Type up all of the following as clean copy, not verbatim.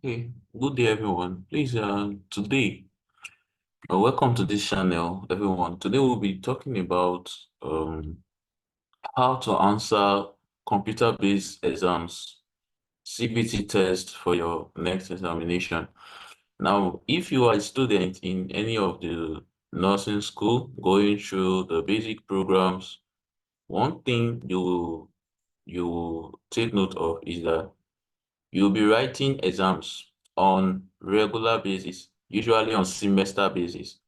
Okay, good day, everyone. Please, today, welcome to this channel, everyone. Today, we'll be talking about how to answer computer-based exams, CBT test for your next examination. Now, if you are a student in any of the nursing school going through the basic programs, one thing you will take note of is that you'll be writing exams on regular basis, usually on semester basis.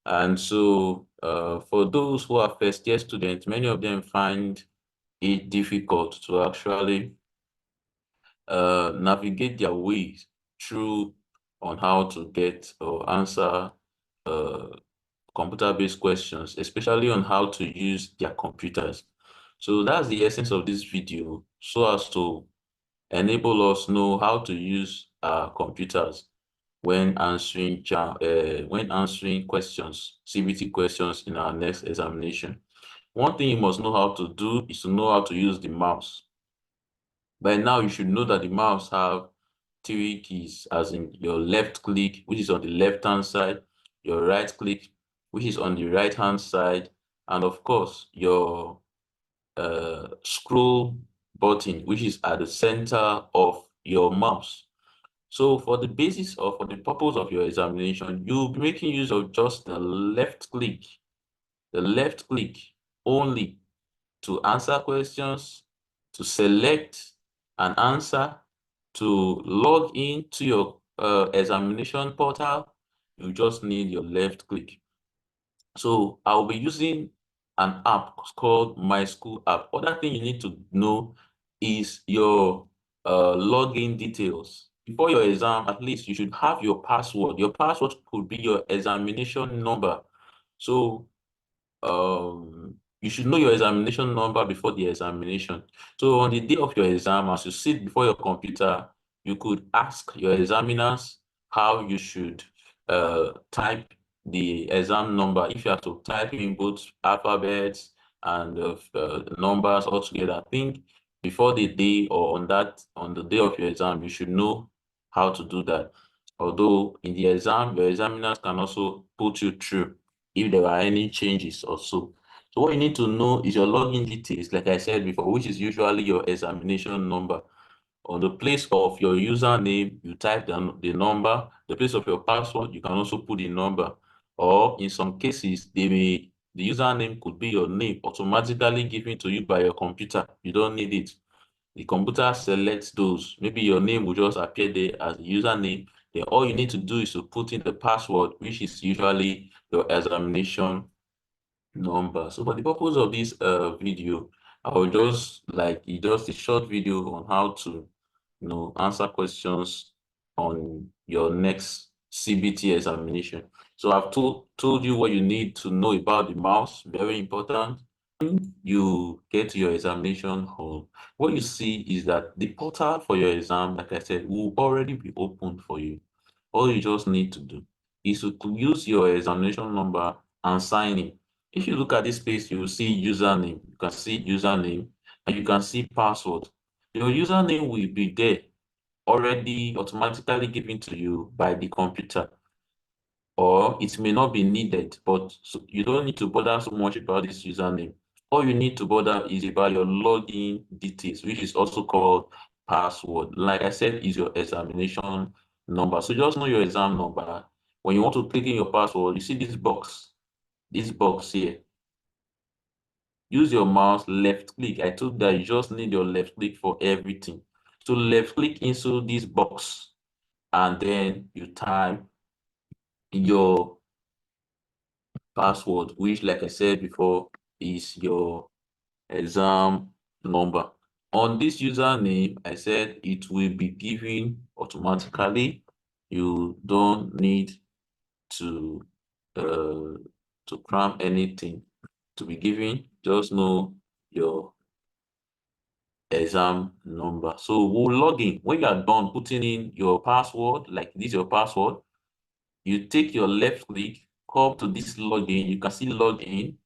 And so for those who are first year students, many of them find it difficult to actually navigate their way through on how to get or answer uh, computer-based questions, especially on how to use their computers. So that's the essence of this video, so as to enable us know how to use our computers when answering questions, CBT questions in our next examination. One thing you must know how to do is to know how to use the mouse. By now, you should know that the mouse have three keys, as in your left click, which is on the left-hand side, your right click, which is on the right-hand side, and of course, your scroll button, which is at the center of your mouse. So for the basis or for the purpose of your examination, you'll be making use of just the left click only to answer questions, to select an answer, to log in to your examination portal. You just need your left click. So I'll be using an app called My School app. Other thing you need to know is your login details. Before your exam, at least you should have your password. Your password could be your examination number. So you should know your examination number before the examination. So on the day of your exam, as you sit before your computer, you could ask your examiners how you should type the exam number. If you have to type in both alphabets and numbers all together, I think before the day or on the day of your exam, you should know how to do that. Although in the exam, your examiners can also put you through if there are any changes or so. So what you need to know is your login details, like I said before, which is usually your examination number. On the place of your username, you type the number. The place of your password, you can also put the number. Or in some cases, the username could be your name automatically given to you by your computer. You don't need it. The computer selects those. Maybe your name will just appear there as a username. Then all you need to do is to put in the password, which is usually your examination number. So for the purpose of this video, I will just a short video on how to answer questions on your next CBT examination. So I've told you what you need to know about the mouse, very important. When you get to your examination hall, what you see is that the portal for your exam, like I said, will already be open for you. All you just need to do is to use your examination number and sign in. If you look at this space, you will see username. You can see username and you can see password. Your username will be there already automatically given to you by the computer, or it may not be needed, but you don't need to bother so much about this username. All you need to bother is about your login details, which is also called password. Like I said, is your examination number. So just know your exam number. When you want to click in your password, you see this box here. Use your mouse, left click. I told that you just need your left click for everything. So left click into this box and then you type your password, which, like I said before, is your exam number. On this username, I said it will be given automatically. You don't need to uh, to cram anything to be given. Just know your exam number. So we'll log in. When you are done putting in your password, like this your password, you take your left click, come to this login. You can see log in.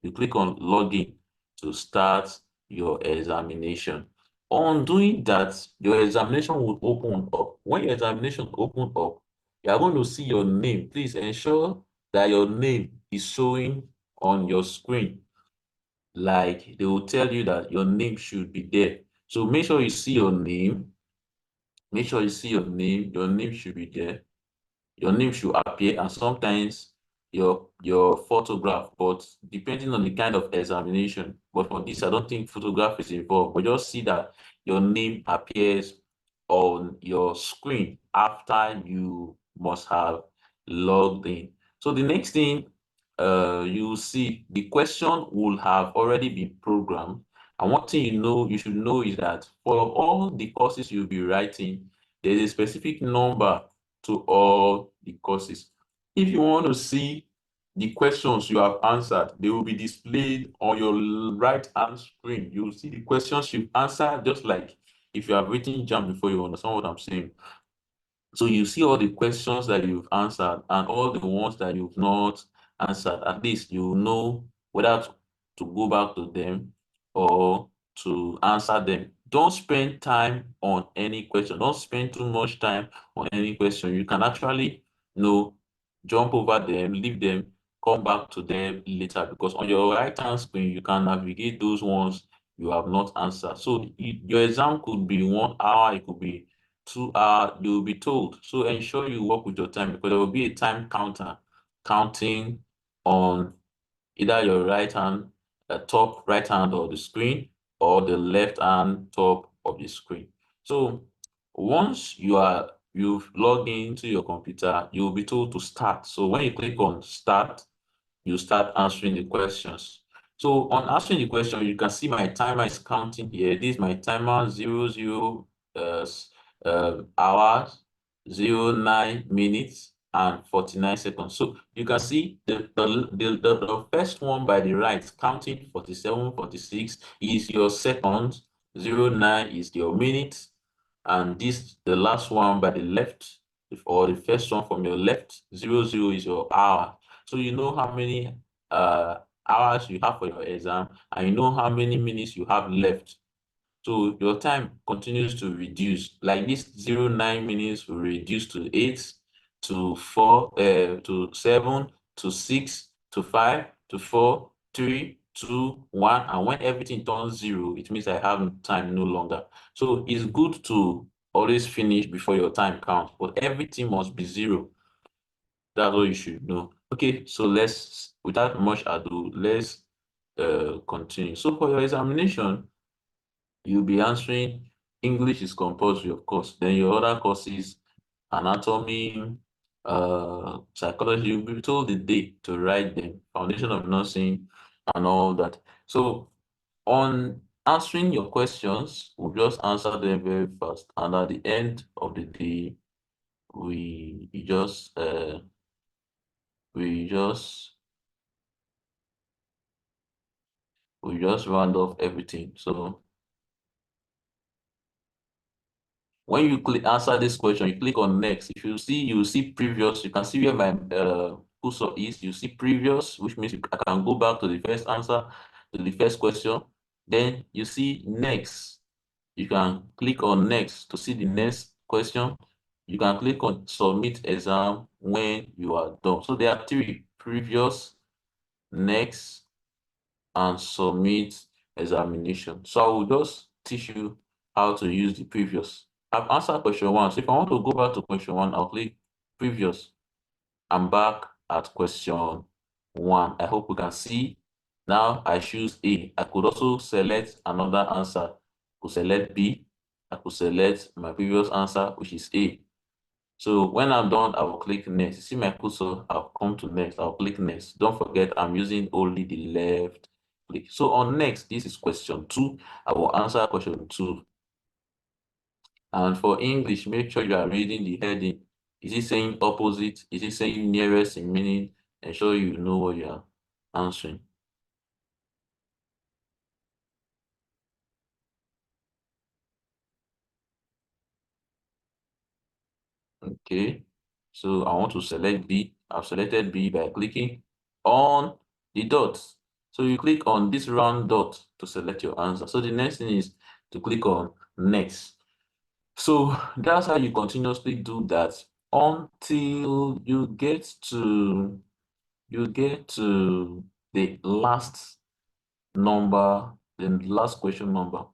You click on login to start your examination. On doing that, your examination will open up. When your examination open up, you are going to see your name. Please ensure that your name is showing on your screen. Like they will tell you that your name should be there. So make sure you see your name. Make sure you see your name. Your name should be there. Your name should appear, and sometimes your photograph, but depending on the kind of examination. But for this, I don't think photograph is involved, but just see that your name appears on your screen after you must have logged in. So the next thing, you see the question will have already been programmed. And one thing you should know is that for all the courses you'll be writing, there's a specific number to all the courses. If you want to see the questions you have answered, they will be displayed on your right hand screen. You will see the questions you answered, just like if you have written JAMB before. You understand what I'm saying? So you see all the questions that you've answered and all the ones that you've not answered. At least you know whether to go back to them or to answer them. Don't spend time on any question. Don't spend too much time on any question. You can actually, jump over them, leave them, come back to them later, because on your right hand screen, you can navigate those ones you have not answered. So your exam could be 1 hour, it could be 2 hours, you'll be told. So ensure you work with your time, because there will be a time counter counting on either your right hand, top right hand of the screen, or the left hand top of the screen. So once you've logged into your computer, you'll be told to start. So when you click on start, you start answering the questions. So on answering the question, you can see my timer is counting here. This is my timer, 00 hours, 09 minutes, and 49 seconds. So you can see the first one by the right, counting 47, 46 is your seconds, 09 is your minutes, and this, the last one by the left, or the first one from your left, 00 is your hour. So you know how many uh hours you have for your exam, and you know how many minutes you have left. So your time continues to reduce. Like this 09 minutes will reduce to 8, to 4, to 7, to 6, to 5, to 4, 3, 2, 1. And when everything turns 0, it means I have time no longer. So it's good to always finish before your time counts, but everything must be 0. That's all you should know. Okay, so let's, without much ado, let's continue. So for your examination, you'll be answering. English is compulsory, of course. Then your other courses, anatomy, psychology, you'll be told the day to write them, foundation of nursing, and all that. So on answering your questions, we'll just answer them very fast. And at the end of the day, we just we just we just round off everything. So when you click answer this question, you click on next. If you see previous, you can see where my cursor is. You see previous, which means I can go back to the first answer, to the first question. Then you see next. You can click on next to see the next question. You can click on submit exam when you are done. So there are three: previous, next, and submit examination. So I will just teach you how to use the previous. I've answered question one. So if I want to go back to question one, I'll click previous. I'm back at question one. I hope you can see. Now I choose A. I could also select another answer. I could select B. I could select my previous answer, which is A. So when I'm done, I will click next. You see my cursor, I'll come to next. I'll click next. Don't forget, I'm using only the left click. So on next, this is question 2. I will answer question 2. And for English, make sure you are reading the heading. Is it saying opposite? Is it saying nearest in meaning? Ensure you know what you are answering. Okay. So I want to select B. I've selected B by clicking on the dots. So you click on this round dot to select your answer. So the next thing is to click on next. So that's how you continuously do that until you get to the last number, the last question number.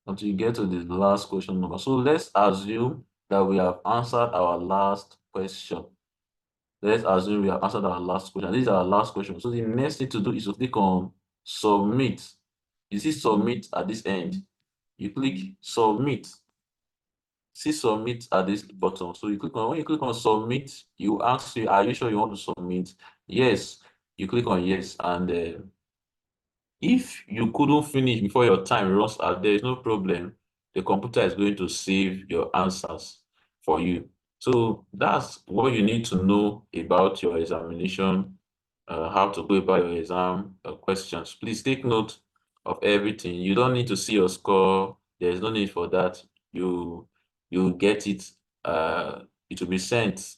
Until you get to the last question number. So let's assume that we have answered our last question. Let's assume we have answered our last question. This is our last question. So the next thing to do is to click on submit. You see submit at this end. You click submit. See submit at this button. So you click on, when you click on submit, you ask you, are you sure you want to submit? Yes. You click on yes, and if you couldn't finish before your time runs out, there is no problem. The computer is going to save your answers for you. So that's what you need to know about your examination, how to go about your exam questions. Please take note of everything. You don't need to see your score. There's no need for that. You get it. It will be sent.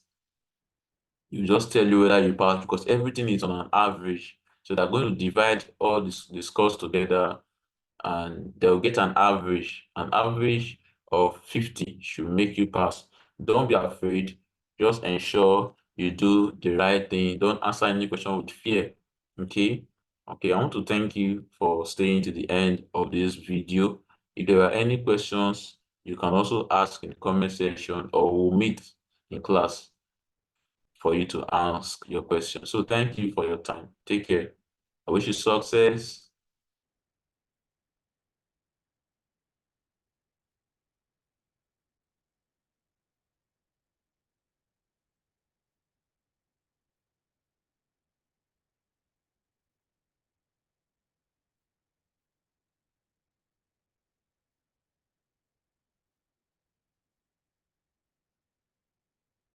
You just tell you whether you pass because everything is on an average. So they're going to divide all the scores together and they'll get an average. An average of 50 should make you pass. Don't be afraid. Just ensure you do the right thing. Don't answer any question with fear. Okay? Okay, I want to thank you for staying to the end of this video. If there are any questions, you can also ask in the comment section or we'll meet in class for you to ask your question. So thank you for your time. Take care. I wish you success.